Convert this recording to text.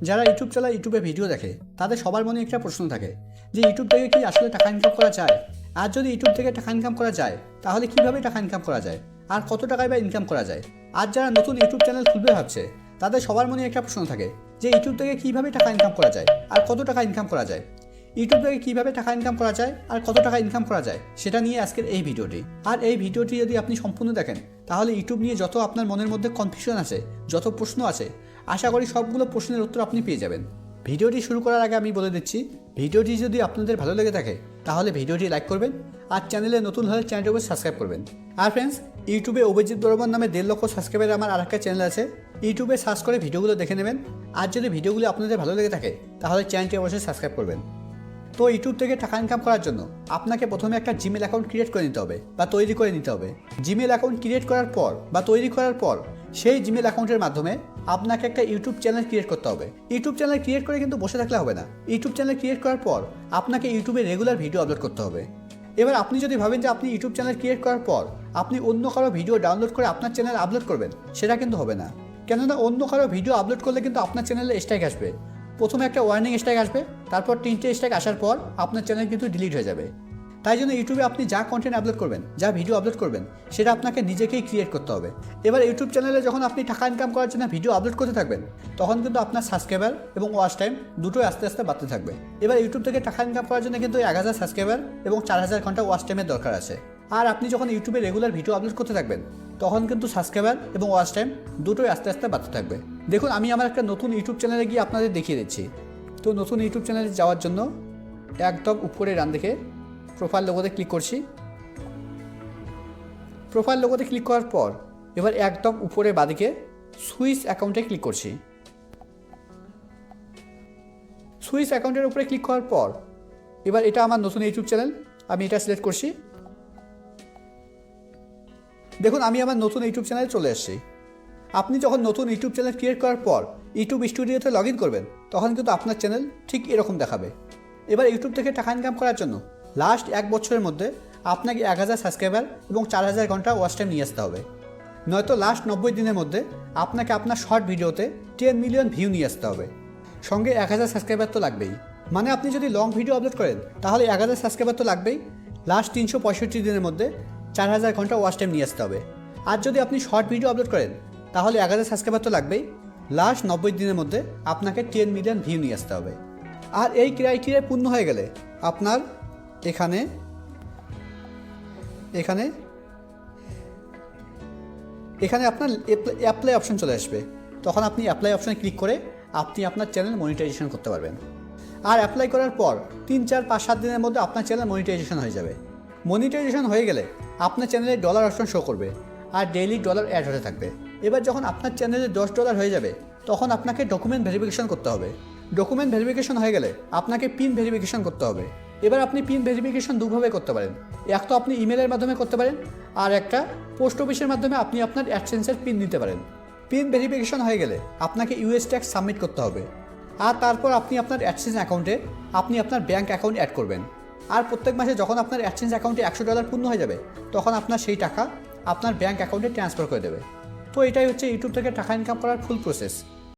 যারা ইউটিউব চালায়, ইউটিউবে ভিডিও দেখে, তাদের সবার মনে একটা প্রশ্ন থাকে যে ইউটিউব থেকে কি আসলে টাকা ইনকাম করা যায়? আর যদি ইউটিউব থেকে টাকা ইনকাম করা যায়, তাহলে কিভাবে টাকা ইনকাম করা যায়, আর কত টাকায় বা ইনকাম করা যায়? আর যারা নতুন ইউটিউব চ্যানেল খুলবে ভাবছে, তাদের সবার মনে একটা প্রশ্ন থাকে যে ইউটিউব থেকে কিভাবে টাকা ইনকাম করা যায়, আর কত টাকা ইনকাম করা যায়। ইউটিউব থেকে কিভাবে টাকা ইনকাম করা যায় আর কত টাকা ইনকাম করা যায়, সেটা নিয়ে আজকের এই ভিডিওটি। আর এই ভিডিওটি যদি আপনি সম্পূর্ণ দেখেন, তাহলে ইউটিউব নিয়ে যত আপনার মনের মধ্যে কনফিউশন আছে, যত প্রশ্ন আছে, আশা করি সবগুলো প্রশ্নের উত্তর আপনি পেয়ে যাবেন। ভিডিওটি শুরু করার আগে আমি বলে দিচ্ছি, ভিডিওটি যদি আপনাদের ভালো লেগে থাকে, তাহলে ভিডিওটি লাইক করবেন, আর চ্যানেলে নতুন হলে চ্যানেলটিকে সাবস্ক্রাইব করবেন। আর ফ্রেন্ডস, ইউটিউবে অভিজিৎ বর্মন নামে 1.5 লক্ষ সাবস্ক্রাইবার আমার আরেকটা চ্যানেল আছে, ইউটিউবে সার্চ করে ভিডিওগুলো দেখে নেবেন। আর যদি ভিডিওগুলো আপনাদের ভালো লেগে থাকে, তাহলে চ্যানেলটি অবশ্যই সাবস্ক্রাইব করবেন। তো ইউটিউব থেকে টাকা ইনকাম করার জন্য আপনাকে প্রথমে একটা জিমেল অ্যাকাউন্ট ক্রিয়েট করে নিতে হবে বা তৈরি করে নিতে হবে। জিমেল অ্যাকাউন্ট ক্রিয়েট করার পর বা তৈরি করার পর সেই জিমেল অ্যাকাউন্টের মাধ্যমে আপনাকে একটা ইউটিউব চ্যানেল ক্রিয়েট করতে হবে। ইউটিউব চ্যানেল ক্রিয়েট করে কিন্তু বসে থাকলে হবে না। ইউটিউব চ্যানেল ক্রিয়েট করার পর আপনাকে ইউটিউবে রেগুলার ভিডিও আপলোড করতে হবে। এবার আপনি যদি ভাবেন যে আপনি ইউটিউব চ্যানেল ক্রিয়েট করার পর আপনি অন্য কারো ভিডিও ডাউনলোড করে আপনার চ্যানেল আপলোড করবেন, সেটা কিন্তু হবে না। কেননা অন্য কারো ভিডিও আপলোড করলে কিন্তু আপনার চ্যানেলে স্ট্রাইক আসবে। প্রথমে একটা ওয়ার্নিং স্ট্রাইক আসবে, তারপর 3টে স্ট্রাইক আসার পর আপনার চ্যানেল কিন্তু ডিলিট হয়ে যাবে। তাই জন্য ইউটিউবে আপনি যা কন্টেন্ট আপলোড করবেন, যা ভিডিও আপলোড করবেন, সেটা আপনাকে নিজেকেই ক্রিয়েট করতে হবে। এবার ইউটিউব চ্যানেলে যখন আপনি টাকা ইনকাম করার জন্য ভিডিও আপলোড করতে থাকবেন, তখন কিন্তু আপনার সাবস্ক্রাইবার এবং ওয়াচ টাইম দুটোই আস্তে আস্তে বাড়তে থাকবে। এবার ইউটিউব থেকে টাকা ইনকাম করার জন্য কিন্তু 1000 সাবস্ক্রাইবার এবং 4000 ঘন্টা ওয়াচ টাইমের দরকার আছে। আর আপনি যখন ইউটিউবে রেগুলার ভিডিও আপলোড করতে থাকবেন, তখন কিন্তু সাবস্ক্রাইবার এবং ওয়াচ টাইম দুটোই আস্তে আস্তে বাড়তে থাকবে। দেখুন, আমি আমার একটা নতুন ইউটিউব চ্যানেলে গিয়ে আপনাদের দেখিয়ে দিচ্ছি। তো নতুন ইউটিউব চ্যানেলে যাওয়ার জন্য একদম উপরে ডান দিকে প্রোফাইল লোগোতে ক্লিক করছি। প্রোফাইল লোগোতে ক্লিক করার পর এবার একদম উপরে বাঁদিকে সুইচ অ্যাকাউন্টে ক্লিক করছি। সুইচ অ্যাকাউন্টের উপরে ক্লিক করার পর এবার এটা আমার নতুন ইউটিউব চ্যানেল, আমি এটা সিলেক্ট করছি। দেখুন, আমি আমার নতুন ইউটিউব চ্যানেলে চলে এসেছি। আপনি যখন নতুন ইউটিউব চ্যানেল ক্রিয়েট করার পর ইউটিউব স্টুডিওতে লগ ইন করবেন, তখন কিন্তু আপনার চ্যানেল ঠিক এরকম দেখাবে। এবার ইউটিউব থেকে টাকা ইনকাম করার জন্য লাস্ট 1 বছরের মধ্যে আপনাকে 1000 সাবস্ক্রাইবার এবং 4000 ঘন্টা ওয়াচ টাইম নিয়ে আসতে হবে। নয়তো লাস্ট 90 দিনের মধ্যে আপনাকে আপনার শর্ট ভিডিওতে 10 মিলিয়ন ভিউ নিয়ে আসতে হবে। সঙ্গে 1000 সাবস্ক্রাইবার তো লাগবেই। মানে আপনি যদি লং ভিডিও আপলোড করেন, তাহলে 1000 সাবস্ক্রাইবার তো লাগবেই। লাস্ট 365 দিনের মধ্যে 4000 ঘন্টা ওয়াচ টাইম নিয়ে আসতে হবে। আর যদি আপনি শর্ট ভিডিও আপলোড করেন, তাহলে 1000 সাবস্ক্রাইবার তো লাগবেই। লাস্ট 90 দিনের মধ্যে আপনাকে 10 মিলিয়ন ভিউ নিয়ে আসতে হবে। আর এই ক্রাইটেরিয়া পূর্ণ হয়ে গেলে আপনার এখানে এখানে এখানে আপনার অ্যাপ্লাই অপশন চলে আসবে। তখন আপনি অ্যাপ্লাই অপশনে ক্লিক করে আপনি আপনার চ্যানেল মনিটাইজেশন করতে পারবেন। আর অ্যাপ্লাই করার পর 3, 4, 5, 7 দিনের মধ্যে আপনার চ্যানেল মনিটাইজেশন হয়ে যাবে। মনিটাইজেশন হয়ে গেলে আপনার চ্যানেলে ডলার অপশন শো করবে আর ডেইলি ডলার অ্যাড হতে থাকবে। এবার যখন আপনার চ্যানেলে $10 হয়ে যাবে, তখন আপনাকে ডকুমেন্ট ভেরিফিকেশন করতে হবে। ডকুমেন্ট ভেরিফিকেশন হয়ে গেলে আপনাকে পিন ভেরিফিকেশন করতে হবে। এবার আপনি পিন ভেরিফিকেশন দুভাবে করতে পারেন। এক তো আপনি ইমেলের মাধ্যমে করতে পারেন, আর একটা পোস্ট অফিসের মাধ্যমে আপনি আপনার অ্যাডসেন্সের পিন নিতে পারেন। পিন ভেরিফিকেশন হয়ে গেলে আপনাকে ইউএস ট্যাক্স সাবমিট করতে হবে। আর তারপর আপনি আপনার অ্যাডসেন্স অ্যাকাউন্টে আপনি আপনার ব্যাঙ্ক অ্যাকাউন্ট অ্যাড করবেন। আর প্রত্যেক মাসে যখন আপনার অ্যাডসেন্স অ্যাকাউন্টে $100 পূর্ণ হয়ে যাবে, তখন আপনার সেই টাকা আপনার ব্যাঙ্ক অ্যাকাউন্টে ট্রান্সফার করে দেবে। তো এটাই হচ্ছে ইউটিউব থেকে টাকা ইনকাম করার ফুল প্রসেস।